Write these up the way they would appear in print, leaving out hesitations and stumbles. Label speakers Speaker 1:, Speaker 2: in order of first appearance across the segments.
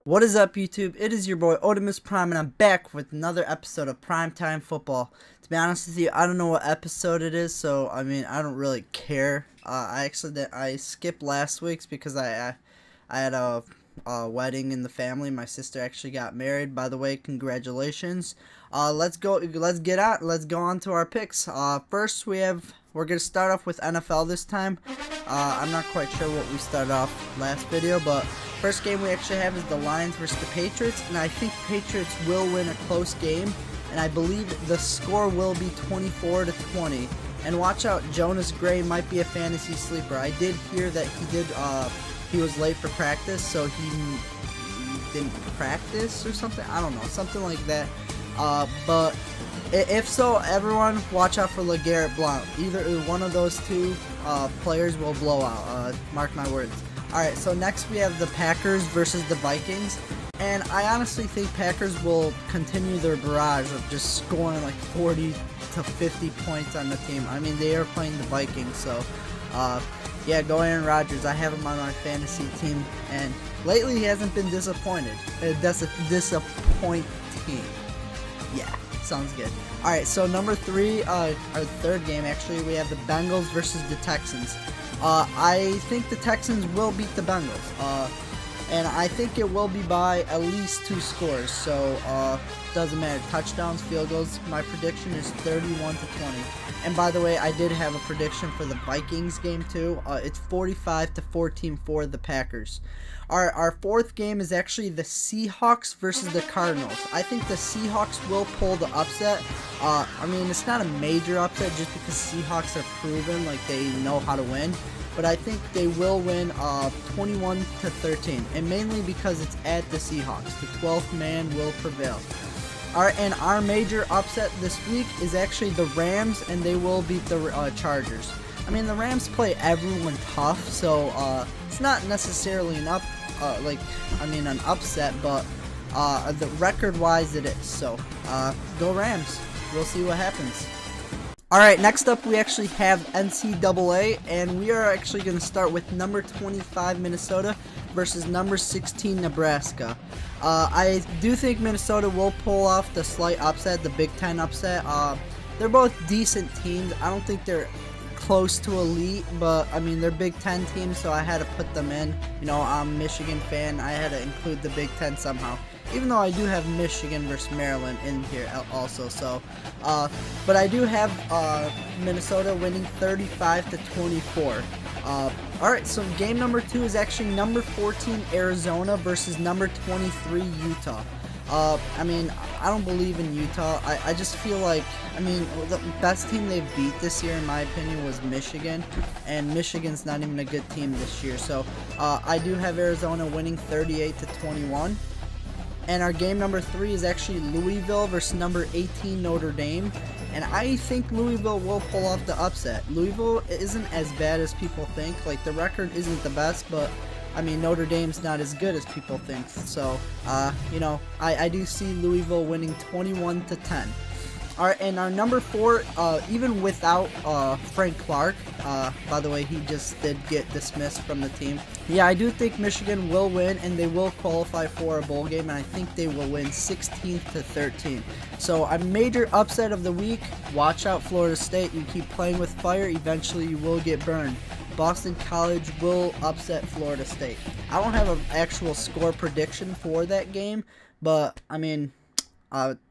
Speaker 1: What is up, YouTube? It is your boy Otimus Prime, and I'm back with another episode of Primetime Football. To be honest with you, I don't know what episode it is, so I mean, I don't really care. I skipped last week's because I had a wedding in the family. My sister actually got married. By the way, congratulations. Let's go on to our picks. First we're gonna start off with NFL this time. I'm not quite sure what we started off last video, but first game we actually have is the Lions versus the Patriots, and I think Patriots will win a close game, and I believe the score will be 24-20. And watch out, Jonas Gray might be a fantasy sleeper. I did hear that he was late for practice, so he didn't practice or something. I don't know, something like that. But if so, everyone watch out for LeGarrette Blount. Either one of those two players will blow out. Mark my words. Alright, so next we have the Packers versus the Vikings. And I honestly think Packers will continue their barrage of just scoring like 40 to 50 points on the team. I mean, they are playing the Vikings, so yeah, go Aaron Rodgers. I have him on my fantasy team, and lately he hasn't been disappointed. Disappointing. Yeah, sounds good. Alright, so number 3, our third game actually, we have the Bengals versus the Texans. I think the Texans will beat the Bengals. And I think it will be by at least 2 scores. So, doesn't matter. Touchdowns, field goals. My prediction is 31-20. And by the way, I did have a prediction for the Vikings game too. It's 45-14 for the Packers. Our fourth game is actually the Seahawks versus the Cardinals. I think the Seahawks will pull the upset. I mean, it's not a major upset just because Seahawks are proven, like they know how to win. But I think they will win 21-13, and mainly because it's at the Seahawks. The 12th man will prevail. And our major upset this week is actually the Rams, and they will beat the Chargers. I mean, the Rams play everyone tough, so it's not necessarily an upset, but the record-wise it is. So go Rams. We'll see what happens. Alright, next up we actually have NCAA, and we are actually going to start with number 25 Minnesota versus number 16 Nebraska. I do think Minnesota will pull off the slight upset, the Big Ten upset. They're both decent teams. I don't think they're close to elite, but I mean, they're Big Ten teams, so I had to put them in. You know, I'm a Michigan fan. I had to include the Big Ten somehow, even though I do have Michigan versus Maryland in here also. So but I do have Minnesota winning 35-24. Alright, so game number 2 is actually number 14 Arizona versus number 23 Utah. I mean, I don't believe in Utah. I just feel like, I mean, the best team they beat this year, in my opinion, was Michigan, and Michigan's not even a good team this year. So I do have Arizona winning 38-21. And our game number 3 is actually Louisville versus number 18 Notre Dame. And I think Louisville will pull off the upset. Louisville isn't as bad as people think. Like, the record isn't the best, but I mean, Notre Dame's not as good as people think. So, you know, I do see Louisville winning 21-10. Alright, and our number 4, even without Frank Clark, by the way, he just did get dismissed from the team. Yeah, I do think Michigan will win, and they will qualify for a bowl game, and I think they will win 16-13. So, a major upset of the week. Watch out, Florida State. You keep playing with fire, eventually you will get burned. Boston College will upset Florida State. I don't have an actual score prediction for that game, but, I mean,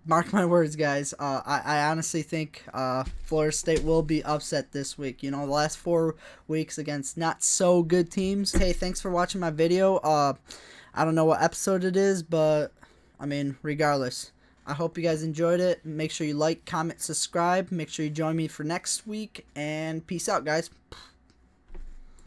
Speaker 1: mark my words, guys. I honestly think Florida State will be upset this week. You know, the last 4 weeks against not so good teams. Hey, thanks for watching my video. I don't know what episode it is, but I mean, regardless, I hope you guys enjoyed it. Make sure you like, comment, subscribe. Make sure you join me for next week, and peace out, guys.